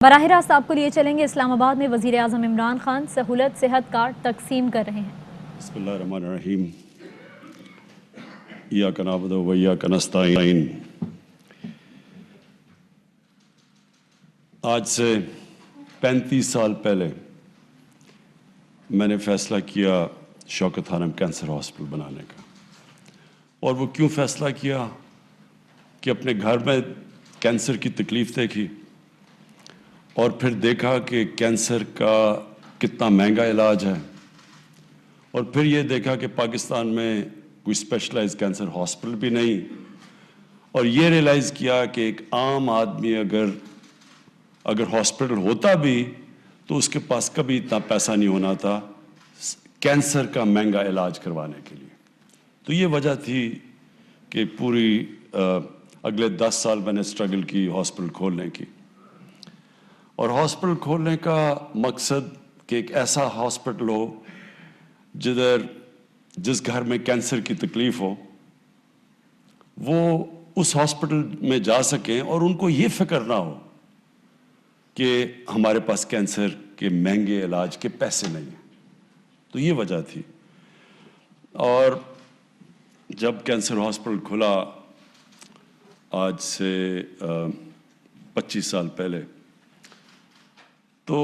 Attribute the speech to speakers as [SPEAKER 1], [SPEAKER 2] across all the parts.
[SPEAKER 1] براہ راست آپ کو لیے چلیں گے اسلام آباد میں وزیر اعظم عمران خان سہولت صحت کارڈ تقسیم کر رہے ہیں۔
[SPEAKER 2] بسم اللہ الرحمن الرحیم۔ ایاک نعبد و ایاک نستعین۔ آج سے 35 سال پہلے میں نے فیصلہ کیا شوکت خانم کینسر ہاسپٹل بنانے کا، اور وہ کیوں فیصلہ کیا کہ اپنے گھر میں کینسر کی تکلیف دیکھی اور پھر دیکھا کہ کینسر کا کتنا مہنگا علاج ہے، اور پھر یہ دیکھا کہ پاکستان میں کوئی اسپیشلائز کینسر ہاسپٹل بھی نہیں، اور یہ ریئلائز کیا کہ ایک عام آدمی اگر ہاسپٹل ہوتا بھی تو اس کے پاس کبھی اتنا پیسہ نہیں ہونا تھا کینسر کا مہنگا علاج کروانے کے لیے۔ تو یہ وجہ تھی کہ پوری اگلے 10 سال میں نے اسٹرگل کی ہاسپٹل کھولنے کی، اور ہاسپٹل کھولنے کا مقصد کہ ایک ایسا ہاسپٹل ہو جس گھر میں کینسر کی تکلیف ہو وہ اس ہاسپٹل میں جا سکیں اور ان کو یہ فکر نہ ہو کہ ہمارے پاس کینسر کے مہنگے علاج کے پیسے نہیں ہیں۔ تو یہ وجہ تھی، اور جب کینسر ہاسپٹل کھلا آج سے 25 سال پہلے، تو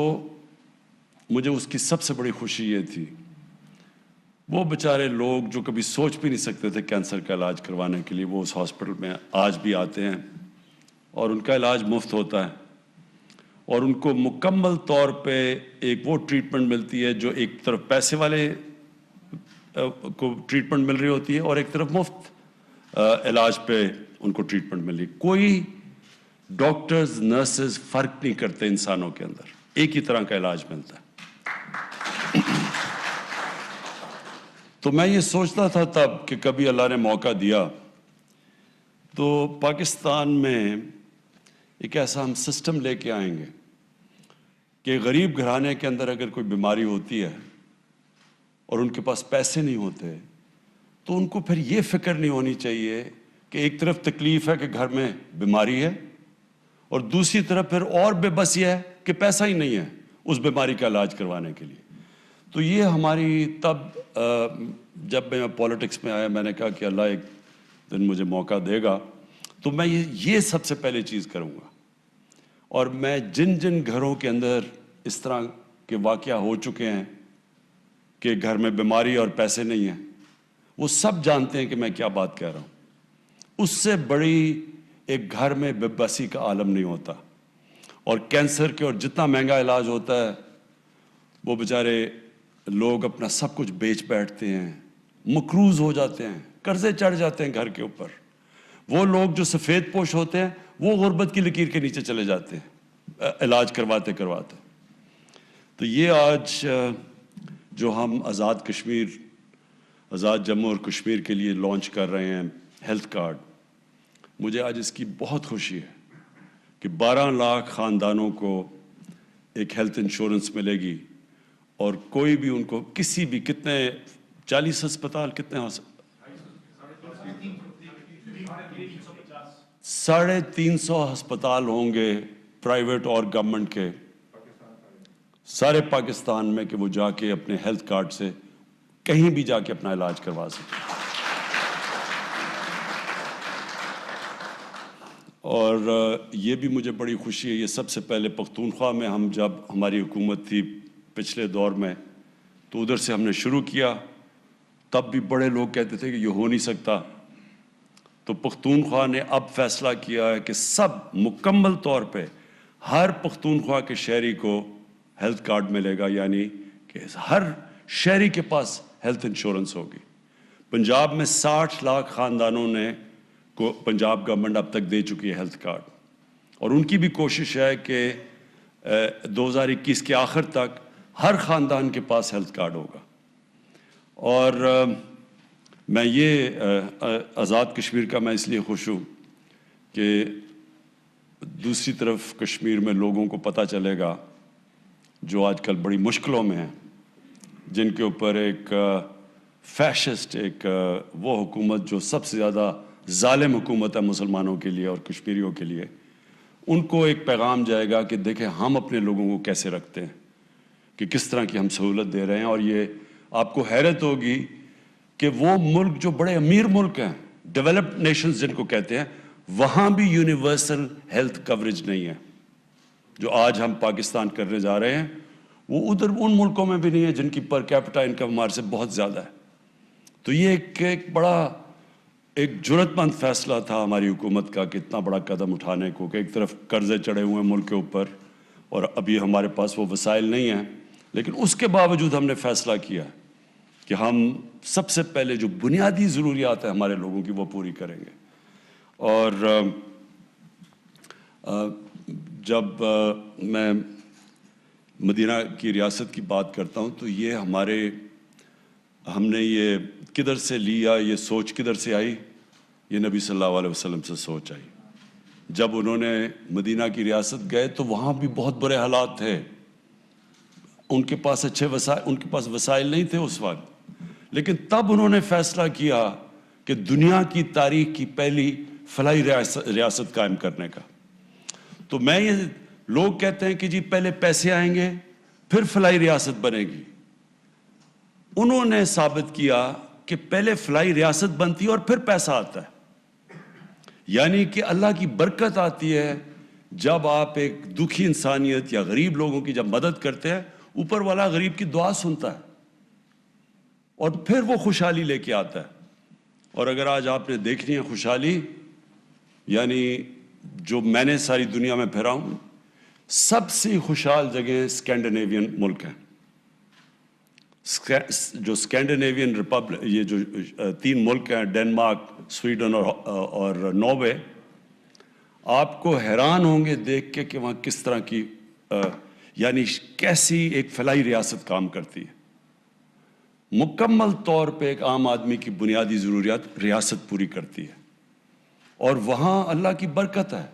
[SPEAKER 2] مجھے اس کی سب سے بڑی خوشی یہ تھی، وہ بیچارے لوگ جو کبھی سوچ بھی نہیں سکتے تھے کینسر کا علاج کروانے کے لیے، وہ اس ہاسپٹل میں آج بھی آتے ہیں اور ان کا علاج مفت ہوتا ہے، اور ان کو مکمل طور پہ ایک وہ ٹریٹمنٹ ملتی ہے جو ایک طرف پیسے والے کو ٹریٹمنٹ مل رہی ہوتی ہے اور ایک طرف مفت علاج پہ ان کو ٹریٹمنٹ مل رہی ہے۔ کوئی ڈاکٹرز نرسز فرق نہیں کرتے انسانوں کے اندر، ایک ہی طرح کا علاج ملتا ہے۔ تو میں یہ سوچتا تھا تب کہ کبھی اللہ نے موقع دیا تو پاکستان میں ایک ایسا ہم سسٹم لے کے آئیں گے کہ غریب گھرانے کے اندر اگر کوئی بیماری ہوتی ہے اور ان کے پاس پیسے نہیں ہوتے تو ان کو پھر یہ فکر نہیں ہونی چاہیے کہ ایک طرف تکلیف ہے کہ گھر میں بیماری ہے اور دوسری طرف پھر اور بے بسی ہے کہ پیسہ ہی نہیں ہے اس بیماری کا علاج کروانے کے لیے۔ تو یہ ہماری تب جب میں پولیٹکس میں آیا میں نے کہا کہ اللہ ایک دن مجھے موقع دے گا تو میں یہ سب سے پہلے چیز کروں گا، اور میں جن گھروں کے اندر اس طرح کے واقعہ ہو چکے ہیں کہ گھر میں بیماری اور پیسے نہیں ہیں، وہ سب جانتے ہیں کہ میں کیا بات کہہ رہا ہوں۔ اس سے بڑی ایک گھر میں بے بسی کا عالم نہیں ہوتا، اور کینسر کے اور جتنا مہنگا علاج ہوتا ہے وہ بیچارے لوگ اپنا سب کچھ بیچ بیٹھتے ہیں، مقروض ہو جاتے ہیں، قرضے چڑھ جاتے ہیں گھر کے اوپر۔ وہ لوگ جو سفید پوش ہوتے ہیں وہ غربت کی لکیر کے نیچے چلے جاتے ہیں علاج کرواتے۔ تو یہ آج جو ہم آزاد کشمیر، آزاد جموں اور کشمیر کے لیے لانچ کر رہے ہیں ہیلتھ کارڈ، مجھے آج اس کی بہت خوشی ہے کہ 12 لاکھ خاندانوں کو ایک ہیلتھ انشورنس ملے گی، اور کوئی بھی ان کو کسی بھی کتنے 40 ہسپتال کتنے 350 ہسپتال ہوں گے پرائیویٹ اور گورنمنٹ کے سارے پاکستان میں کہ وہ جا کے اپنے ہیلتھ کارڈ سے کہیں بھی جا کے اپنا علاج کروا سکیں۔ اور یہ بھی مجھے بڑی خوشی ہے، یہ سب سے پہلے پختونخوا میں ہم جب ہماری حکومت تھی پچھلے دور میں تو ادھر سے ہم نے شروع کیا، تب بھی بڑے لوگ کہتے تھے کہ یہ ہو نہیں سکتا، تو پختونخوا نے اب فیصلہ کیا ہے کہ سب مکمل طور پہ ہر پختونخوا کے شہری کو ہیلتھ کارڈ ملے گا، یعنی کہ ہر شہری کے پاس ہیلتھ انشورنس ہوگی۔ پنجاب میں 60 لاکھ خاندانوں نے کو پنجاب گورنمنٹ اب تک دے چکی ہے ہیلتھ کارڈ، اور ان کی بھی کوشش ہے کہ 2021 کے آخر تک ہر خاندان کے پاس ہیلتھ کارڈ ہوگا۔ اور میں یہ آزاد کشمیر کا میں اس لیے خوش ہوں کہ دوسری طرف کشمیر میں لوگوں کو پتہ چلے گا جو آج کل بڑی مشکلوں میں ہیں، جن کے اوپر ایک فیشسٹ ایک وہ حکومت جو سب سے زیادہ ظالم حکومت ہے مسلمانوں کے لیے اور کشمیریوں کے لیے، ان کو ایک پیغام جائے گا کہ دیکھیں ہم اپنے لوگوں کو کیسے رکھتے ہیں، کہ کس طرح کی ہم سہولت دے رہے ہیں. اور یہ آپ کو حیرت ہوگی کہ وہ ملک جو بڑے امیر ملک ہیں، ڈیولپڈ نیشنز جن کو کہتے ہیں، وہاں بھی یونیورسل ہیلتھ کوریج نہیں ہے. جو آج ہم پاکستان کرنے جا رہے ہیں وہ ادھر ان ملکوں میں بھی نہیں ہے جن کی پر کیپٹا انکم ہمارے سے بہت زیادہ ہے. تو یہ ایک بڑا ایک جرأت مند فیصلہ تھا ہماری حکومت کا کہ اتنا بڑا قدم اٹھانے کو، کہ ایک طرف قرضے چڑھے ہوئے ہیں ملک کے اوپر اور ابھی ہمارے پاس وہ وسائل نہیں ہیں، لیکن اس کے باوجود ہم نے فیصلہ کیا کہ ہم سب سے پہلے جو بنیادی ضروریات ہیں ہمارے لوگوں کی وہ پوری کریں گے. اور جب میں مدینہ کی ریاست کی بات کرتا ہوں تو یہ ہم نے یہ کدھر سے لیا، یہ سوچ کدھر سے آئی؟ یہ نبی صلی اللہ علیہ وسلم سے سوچ آئی. جب انہوں نے مدینہ کی ریاست گئے تو وہاں بھی بہت برے حالات تھے، ان کے پاس اچھے وسائل، ان کے پاس وسائل نہیں تھے اس وقت، لیکن تب انہوں نے فیصلہ کیا کہ دنیا کی تاریخ کی پہلی فلاحی ریاست قائم کرنے کا. تو یہ لوگ کہتے ہیں کہ جی پہلے پیسے آئیں گے پھر فلاحی ریاست بنے گی. انہوں نے ثابت کیا کہ پہلے فلاحی ریاست بنتی ہے اور پھر پیسہ آتا ہے. یعنی کہ اللہ کی برکت آتی ہے جب آپ ایک دکھی انسانیت یا غریب لوگوں کی جب مدد کرتے ہیں، اوپر والا غریب کی دعا سنتا ہے اور پھر وہ خوشحالی لے کے آتا ہے. اور اگر آج آپ نے دیکھنی ہے خوشحالی، یعنی جو میں نے ساری دنیا میں پھرا ہوں، سب سے خوشحال جگہیں اسکینڈینیوین ملک ہیں. جو اسکینڈینیوین ریپبلک، یہ جو 3 ملک ہیں، ڈنمارک، سویڈن اور ناروے، آپ کو حیران ہوں گے دیکھ کے کہ وہاں کس طرح کی یعنی کیسی ایک فلاحی ریاست کام کرتی ہے. مکمل طور پہ ایک عام آدمی کی بنیادی ضروریات ریاست پوری کرتی ہے، اور وہاں اللہ کی برکت ہے.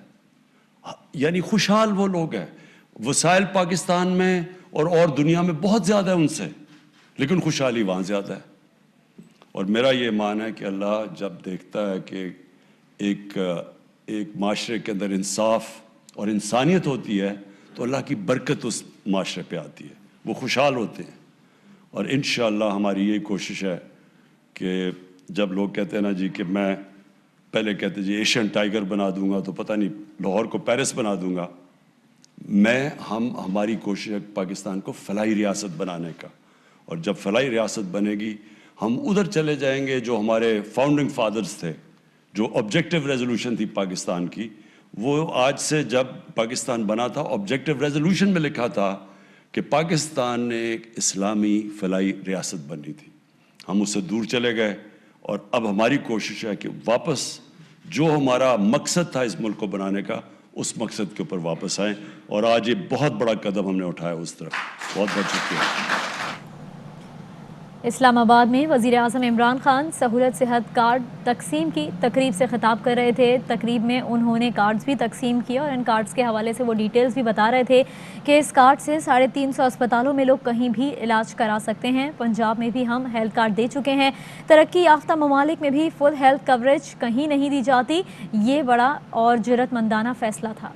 [SPEAKER 2] یعنی خوشحال وہ لوگ ہیں. وسائل پاکستان میں اور دنیا میں بہت زیادہ ہے ان سے، لیکن خوشحالی وہاں زیادہ ہے. اور میرا یہ مان ہے کہ اللہ جب دیکھتا ہے کہ ایک معاشرے کے اندر انصاف اور انسانیت ہوتی ہے تو اللہ کی برکت اس معاشرے پہ آتی ہے، وہ خوشحال ہوتے ہیں. اور انشاءاللہ ہماری یہی کوشش ہے کہ جب لوگ کہتے ہیں نا جی کہ میں پہلے کہتے جی ایشین ٹائیگر بنا دوں گا تو پتہ نہیں لاہور کو پیرس بنا دوں گا، ہماری کوشش ہے پاکستان کو فلاحی ریاست بنانے کا. اور جب فلاحی ریاست بنے گی ہم ادھر چلے جائیں گے جو ہمارے فاؤنڈنگ فادرز تھے، جو آبجیکٹیو ریزولوشن تھی پاکستان کی. وہ آج سے جب پاکستان بنا تھا آبجیکٹیو ریزولوشن میں لکھا تھا کہ پاکستان نے ایک اسلامی فلاحی ریاست بنی تھی. ہم اس سے دور چلے گئے، اور اب ہماری کوشش ہے کہ واپس جو ہمارا مقصد تھا اس ملک کو بنانے کا، اس مقصد کے اوپر واپس آئیں. اور آج یہ بہت بڑا قدم ہم نے اٹھایا اس طرف. بہت بہت شکریہ.
[SPEAKER 1] اسلام آباد میں وزیر اعظم عمران خان سہولت صحت کارڈ تقسیم کی تقریب سے خطاب کر رہے تھے. تقریب میں انہوں نے کارڈز بھی تقسیم کیے اور ان کارڈز کے حوالے سے وہ ڈیٹیلز بھی بتا رہے تھے کہ اس کارڈ سے 350 اسپتالوں میں لوگ کہیں بھی علاج کرا سکتے ہیں. پنجاب میں بھی ہم ہیلتھ کارڈ دے چکے ہیں. ترقی یافتہ ممالک میں بھی فل ہیلتھ کوریج کہیں نہیں دی جاتی. یہ بڑا اور جرأت مندانہ فیصلہ تھا.